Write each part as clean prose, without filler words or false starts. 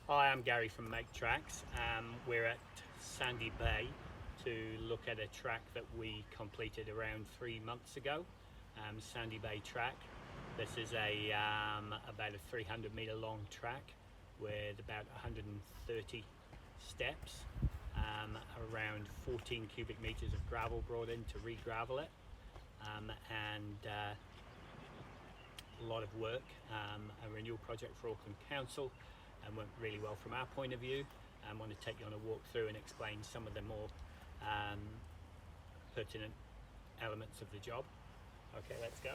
Hi, I'm Gary from Make Tracks. We're at Sandy Bay to look at a track that we completed around 3 months ago, Sandy Bay track. This is about a 300 metre long track with about 130 steps, around 14 cubic metres of gravel brought in to re-gravel it, and a lot of work, a renewal project for Auckland Council, and went really well from our point of view. I want to take you on a walk through and explain some of the more pertinent elements of the job. Okay, let's go.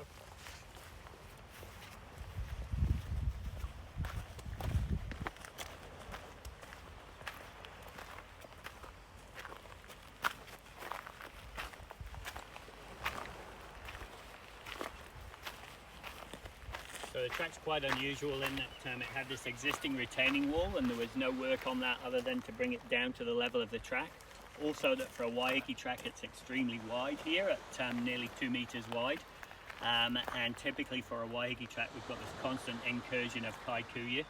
So the track's quite unusual in that it had this existing retaining wall and there was no work on that other than to bring it down to the level of the track. Also that for a Waiheke track it's extremely wide here at nearly 2 metres wide, and typically for a Waiheke track we've got this constant incursion of Hekerua.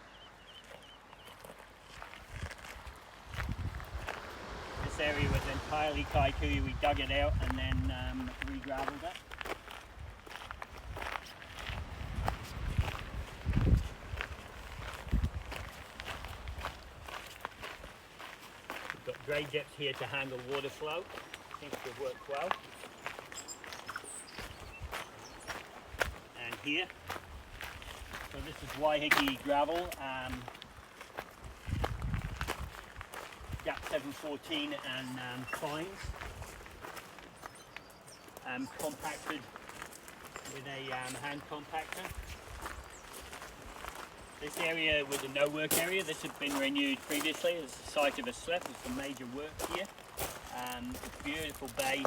This area was entirely Hekerua. We dug it out and then re-gravelled it. Grade depth here to handle water flow. Seems to have worked well. And here, so this is Waiheke gravel, gap 714 and fines, compacted with a hand compactor. This area was a no-work area. This had been renewed previously as the site of a slip. There's some major work here. Beautiful bay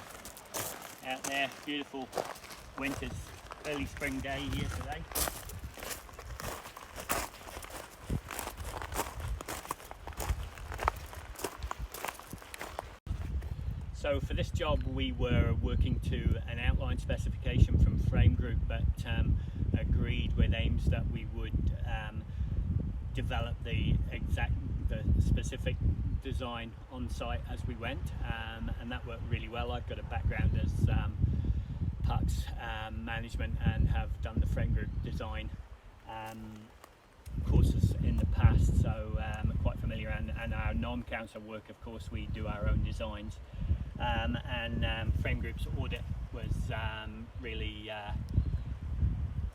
out there. Beautiful winter's early spring day here today. So for this job we were working to an outline specification from Frame Group, but agreed with Ames that we would develop the specific design on site as we went, and that worked really well. I've got a background as parks management and have done the Frame Group design courses in the past, so I'm quite familiar, and our non-council work, of course, we do our own designs, and Frame Group's audit was really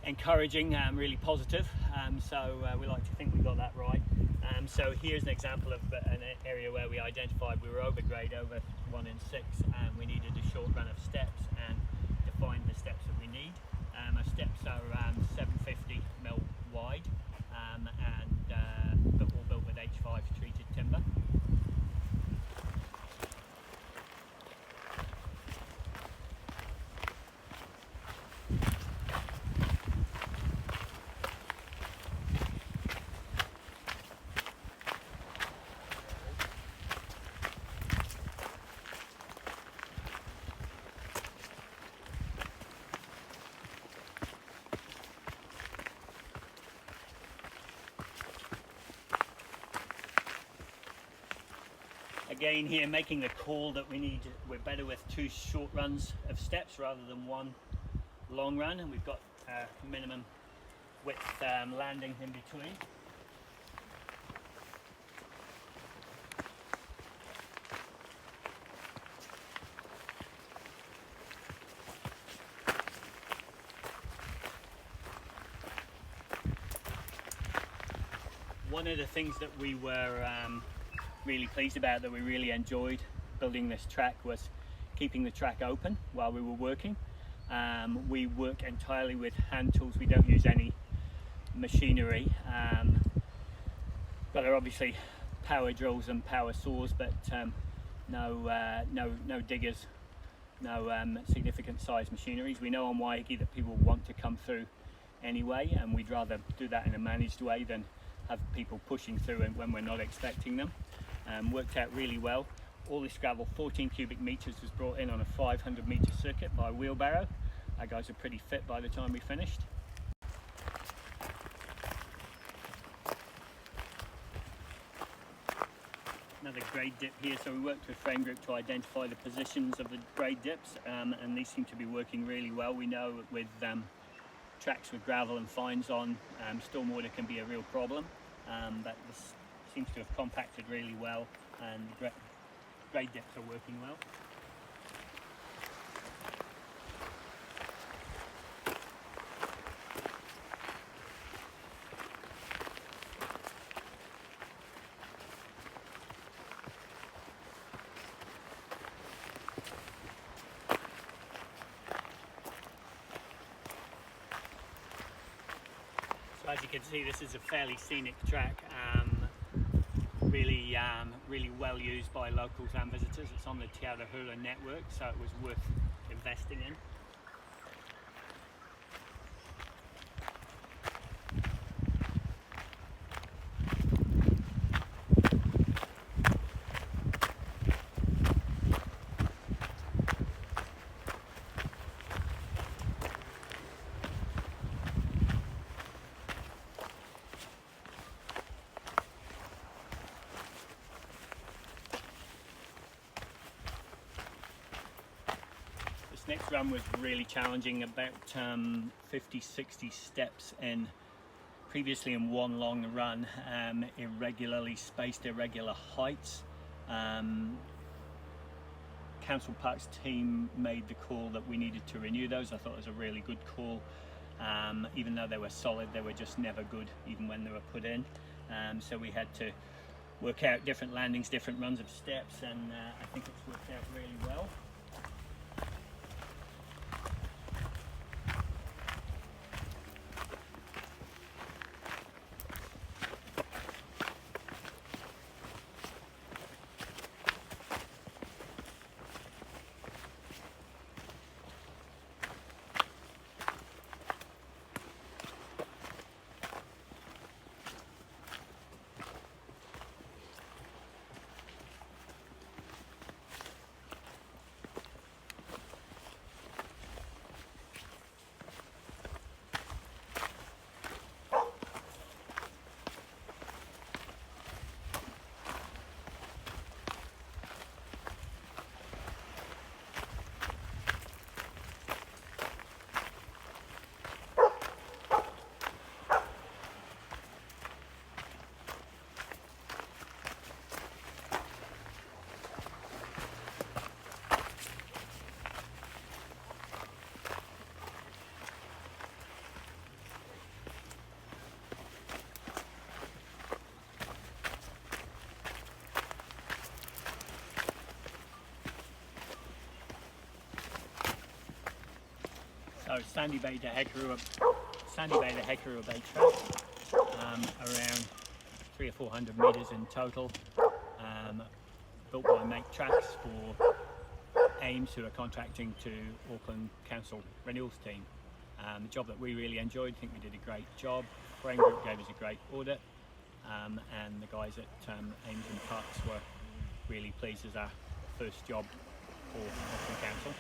encouraging, really positive, so we like to think we got that right. So here's an example of an area where we identified we were overgrade over 1 in 6 and we needed a short run of steps and defined the steps that we need. Our steps are 750 mil wide, but all built with H5 treated timber. Again here, making the call that we're better with 2 short runs of steps rather than 1 long run, and we've got minimum width landing in between. One of the things that we were really pleased about, that we really enjoyed building this track, was keeping the track open while we were working. We work entirely with hand tools. We don't use any machinery, but there are obviously power drills and power saws, but no diggers, no significant size machineries. We know on Waiheke that people want to come through anyway, and we'd rather do that in a managed way than have people pushing through and when we're not expecting them. Worked out really well. All this gravel, 14 cubic metres, was brought in on a 500 metre circuit by wheelbarrow. Our guys are pretty fit by the time we finished. the grade dip here. So we worked with Frame Group to identify the positions of the grade dips, and these seem to be working really well. We know with tracks with gravel and fines on, stormwater can be a real problem, but this seems to have compacted really well, and the grade dips are working well. So as you can see, this is a fairly scenic track, really well used by locals and visitors. It's on the Hekerua network, so it was worth investing in. Next run was really challenging, about 50-60 steps in, previously in one long run, irregularly spaced, irregular heights. Council Parks team made the call that we needed to renew those. I thought it was a really good call. Even though they were solid, they were just never good, even when they were put in. So we had to work out different landings, different runs of steps, and I think it's worked out really well. So Sandy Bay to Hekerua Bay track, around 300 or 400 metres in total, built by Make Tracks for Ames, who are contracting to Auckland Council Renewals team. A job that we really enjoyed. I think we did a great job. Frame Group gave us a great audit, and the guys at Ames and Parks were really pleased as our first job for Auckland Council.